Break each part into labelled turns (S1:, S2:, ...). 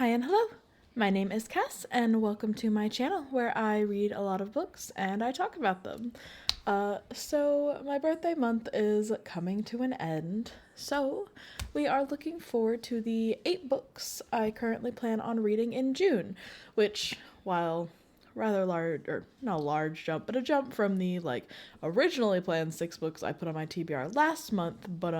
S1: Hi and hello! My name is Cass, and welcome to my channel where I read a lot of books and I talk about them. So my birthday month is coming to an end, so we are looking forward to the 8 books I currently plan on reading in June, which, while rather large, or not a large jump, but a jump from the, originally planned 6 books I put on my TBR last month, but,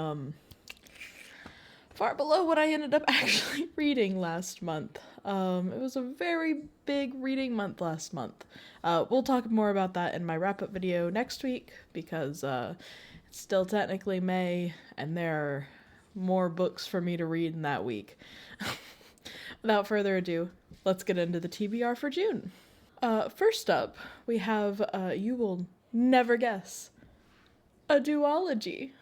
S1: far below what I ended up actually reading last month. It was a very big reading month last month. We'll talk more about that in my wrap-up video next week, because it's still technically May, and there are more books for me to read in that week. Without further ado, let's get into the TBR for June. First up, we have, you will never guess, a duology.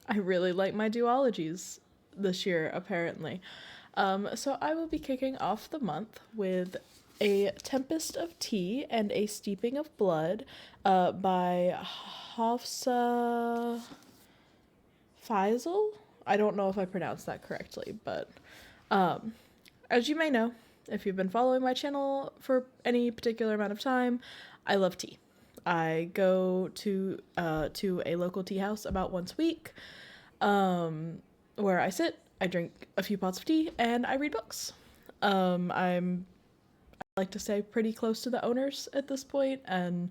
S1: I really like my duologies this year, apparently. So I will be kicking off the month with A Tempest of Tea and A Steeping of Blood by Hafsa Faisal. I don't know if I pronounced that correctly, but as you may know, if you've been following my channel for any particular amount of time, I love tea. I go to a local tea house about once a week, where I sit, I drink a few pots of tea, and I read books. I like to stay pretty close to the owners at this point, and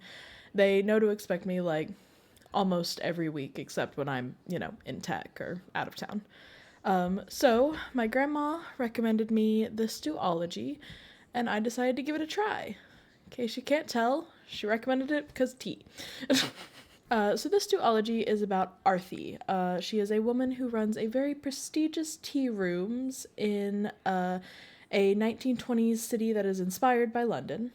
S1: they know to expect me almost every week, except when I'm, in tech or out of town. So my grandma recommended me this duology, and I decided to give it a try. In case you can't tell, she recommended it because tea. So this duology is about Arthi. She is a woman who runs a very prestigious tea rooms in a 1920s city that is inspired by London.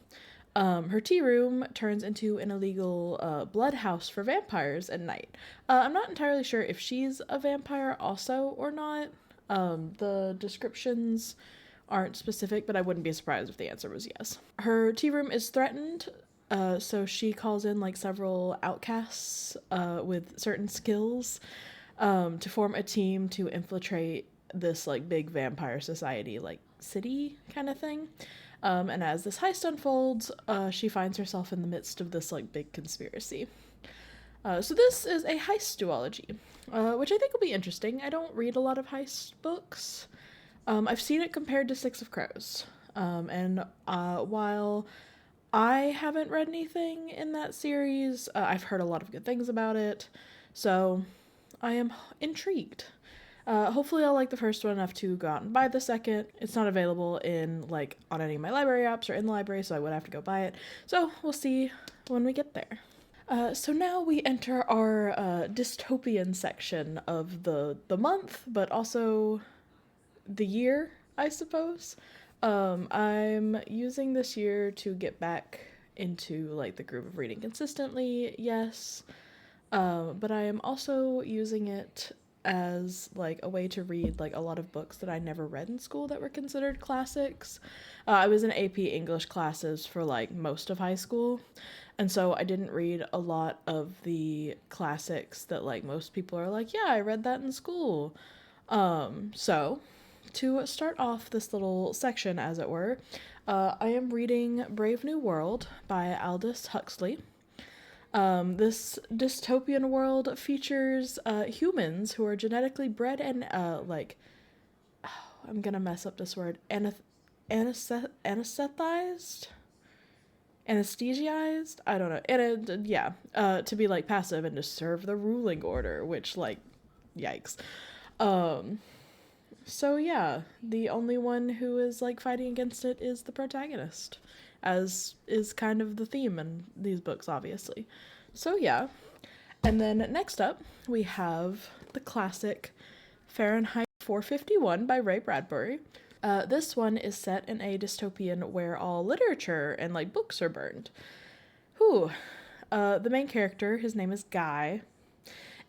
S1: Her tea room turns into an illegal blood house for vampires at night. I'm not entirely sure if she's a vampire also or not. The descriptions aren't specific, but I wouldn't be surprised if the answer was yes. Her tea room is threatened, so she calls in several outcasts with certain skills to form a team to infiltrate this big vampire society, city kind of thing. And as this heist unfolds, she finds herself in the midst of this big conspiracy. So this is a heist duology, which I think will be interesting. I don't read a lot of heist books. I've seen it compared to Six of Crows, and while I haven't read anything in that series, I've heard a lot of good things about it, so I am intrigued. Hopefully I'll like the first one enough to go out and buy the second. It's not available on any of my library apps or in the library, so I would have to go buy it. So we'll see when we get there. So now we enter our dystopian section of the month, but also the year, I suppose. I'm using this year to get back into the groove of reading consistently, yes. But I am also using it as a way to read a lot of books that I never read in school that were considered classics. I was in AP English classes for most of high school, and so I didn't read a lot of the classics that most people are yeah, I read that in school. So to start off this little section, as it were, I am reading Brave New World by Aldous Huxley. This dystopian world features humans who are genetically bred and, I'm gonna mess up this word, anesthetized? Anesthetized? I don't know. To be passive and to serve the ruling order, which yikes. So yeah, the only one who is fighting against it is the protagonist, as is kind of the theme in these books, obviously. So yeah. And then next up, we have the classic Fahrenheit 451 by Ray Bradbury. This one is set in a dystopian where all literature and books are burned. Whew. The main character, his name is Guy,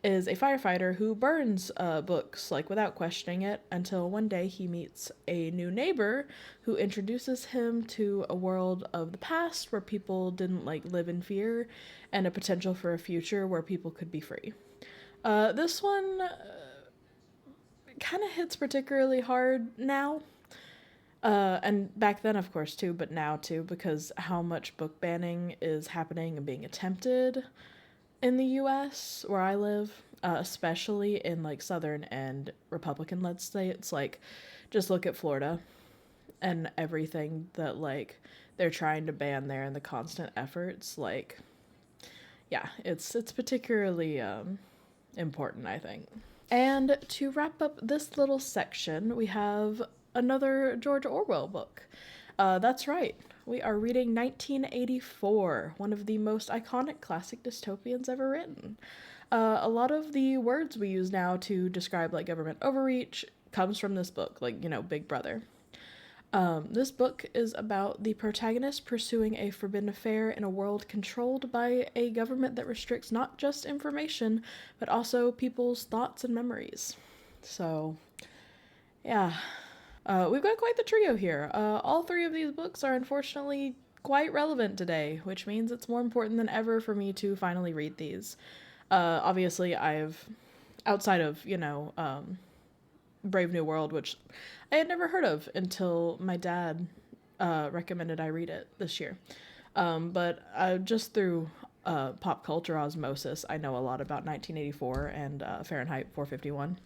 S1: is a firefighter who burns books without questioning it, until one day he meets a new neighbor who introduces him to a world of the past where people didn't live in fear, and a potential for a future where people could be free. This one kind of hits particularly hard now. And back then, of course, too, but now too, because how much book banning is happening and being attempted in the US where I live, especially in like southern and Republican led states. Like, just look at Florida and everything that like they're trying to ban there and the constant efforts. Like, yeah, it's particularly important, I think. And to wrap up this little section, we have another George Orwell book. That's right. We are reading 1984, one of the most iconic classic dystopians ever written. A lot of the words we use now to describe like government overreach comes from this book, like, you know, Big Brother. This book is about the protagonist pursuing a forbidden affair in a world controlled by a government that restricts not just information, but also people's thoughts and memories. So, yeah. We've got quite the trio here. All three of these books are unfortunately quite relevant today, which means it's more important than ever for me to finally read these. Obviously, outside of, Brave New World, which I had never heard of until my dad recommended I read it this year. But just through pop culture osmosis, I know a lot about 1984 and Fahrenheit 451.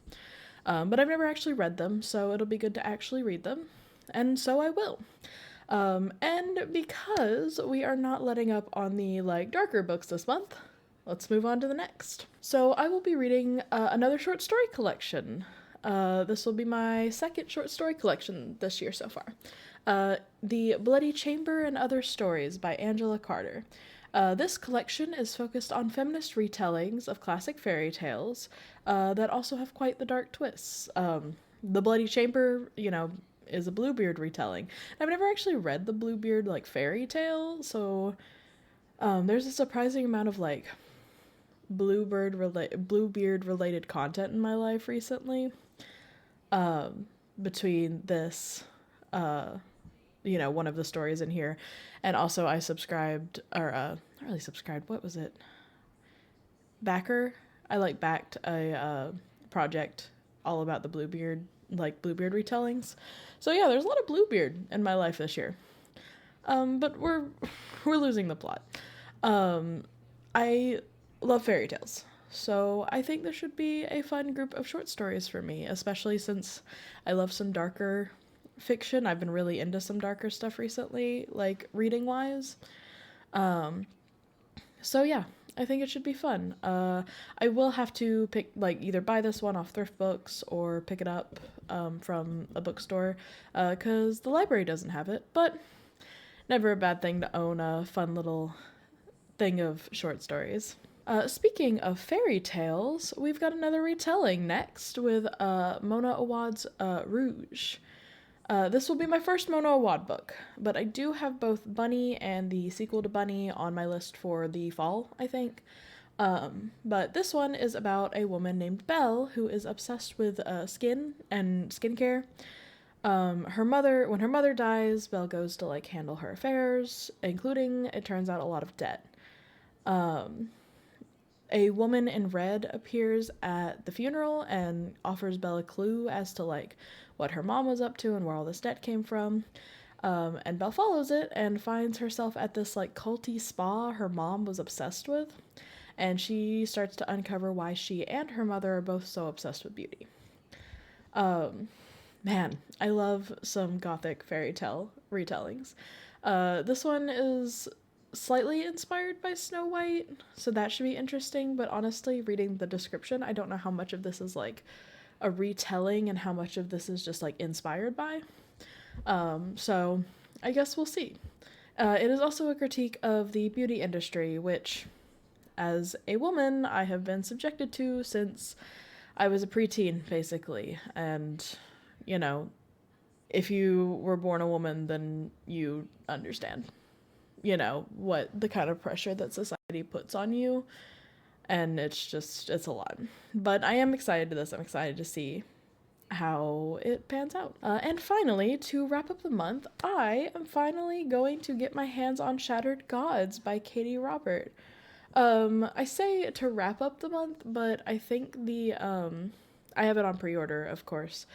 S1: But I've never actually read them, so it'll be good to actually read them. And so I will. And because we are not letting up on the like darker books this month, let's move on to the next. So I will be reading another short story collection. This will be my second short story collection this year so far. The Bloody Chamber and Other Stories by Angela Carter. This collection is focused on feminist retellings of classic fairy tales that also have quite the dark twists. The Bloody Chamber, is a Bluebeard retelling. I've never actually read the Bluebeard like fairy tale, so there's a surprising amount of like Bluebeard related content in my life recently. Between this, one of the stories in here, and also I subscribed, or not really subscribed. What was it? Backer. I like backed a project all about the Bluebeard retellings. So yeah, there's a lot of Bluebeard in my life this year. But we're losing the plot. I love fairy tales. So I think this should be a fun group of short stories for me, especially since I love some darker fiction. I've been really into some darker stuff recently, like reading wise. So yeah, I think it should be fun. I will have to pick, like, either buy this one off thrift books or pick it up from a bookstore, because the library doesn't have it, but never a bad thing to own a fun little thing of short stories. Speaking of fairy tales, we've got another retelling next with Mona Awad's Rouge. This will be my first Mona Awad book, but I do have both Bunny and the sequel to Bunny on my list for the fall, I think. But this one is about a woman named Belle who is obsessed with skin and skincare. When her mother dies, Belle goes to like handle her affairs, including, it turns out, a lot of debt. A woman in red appears at the funeral and offers Belle a clue as to like what her mom was up to and where all this debt came from. And Belle follows it and finds herself at this like culty spa her mom was obsessed with. And she starts to uncover why she and her mother are both so obsessed with beauty. Man, I love some gothic fairy tale retellings. This one is slightly inspired by Snow White, so that should be interesting, but honestly, reading the description, I don't know how much of this is like a retelling and how much of this is just like inspired by. So I guess we'll see. It is also a critique of the beauty industry, which, as a woman, I have been subjected to since I was a preteen, basically. And, if you were born a woman, then you understand, what the kind of pressure that society puts on you. And it's a lot. But I am excited to this. I'm excited to see how it pans out. And finally, to wrap up the month, I am finally going to get my hands on Shattered Gods by Katie Robert. I say to wrap up the month, but I think I have it on pre-order, of course.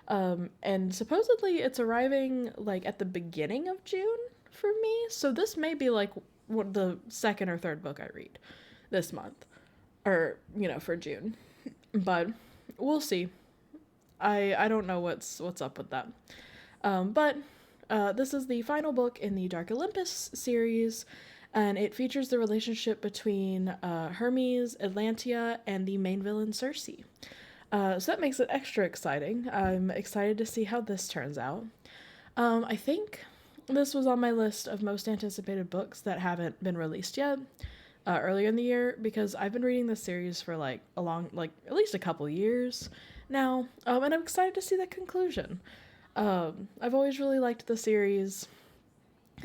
S1: And supposedly it's arriving like at the beginning of June for me. So this may be like the second or third book I read this month, or for June. But we'll see. I don't know what's up with that. But this is the final book in the Dark Olympus series, and it features the relationship between Hermes, Atlantia, and the main villain Circe. So that makes it extra exciting. I'm excited to see how this turns out. I think this was on my list of most anticipated books that haven't been released yet earlier in the year, because I've been reading this series for like at least a couple years now, and I'm excited to see the conclusion. I've always really liked the series,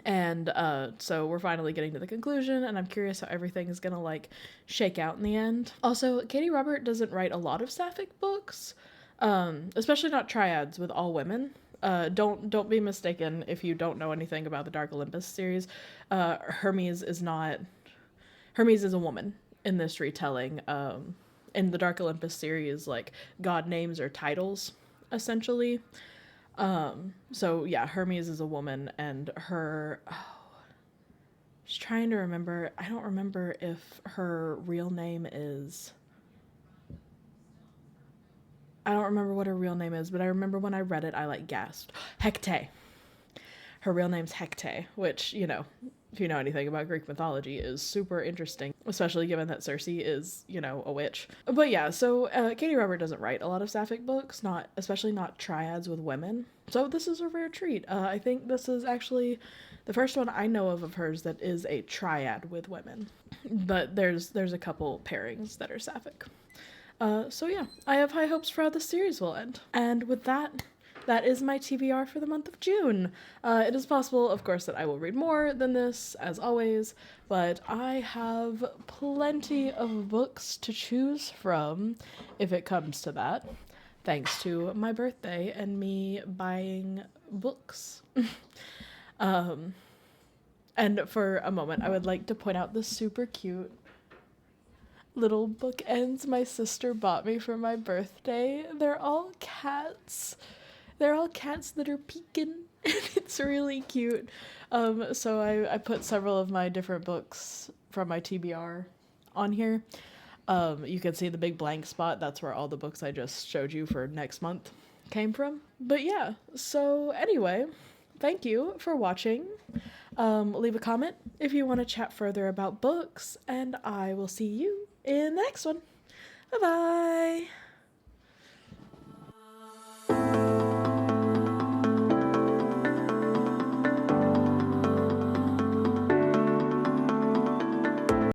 S1: and so we're finally getting to the conclusion, and I'm curious how everything is gonna like shake out in the end. Also, Katie Robert doesn't write a lot of sapphic books, especially not triads with all women. Don't be mistaken if you don't know anything about the Dark Olympus series. Hermes is a woman in this retelling. In the Dark Olympus series, like god names or titles, essentially. So yeah, Hermes is a woman, and her, just trying to remember, I don't remember if her real name is, I don't remember what her real name is, but I remember when I read it, I like gasped. Hecate. Her real name's Hecate, which, if you know anything about Greek mythology, is super interesting, especially given that Circe is, a witch. But yeah, so Katie Robert doesn't write a lot of sapphic books, especially not triads with women. So this is a rare treat. I think this is actually the first one I know of hers that is a triad with women. But there's a couple pairings that are sapphic. So yeah, I have high hopes for how this series will end. And with that, that is my TBR for the month of June. It is possible, of course, that I will read more than this, as always, but I have plenty of books to choose from, if it comes to that, thanks to my birthday and me buying books. And for a moment, I would like to point out the super cute little bookends my sister bought me for my birthday. They're all cats. They're all cats that are peeking. It's really cute. So I put several of my different books from my TBR on here. You can see the big blank spot. That's where all the books I just showed you for next month came from. But yeah, so anyway, thank you for watching. Leave a comment if you want to chat further about books, and I will see you in the next one. Bye-bye!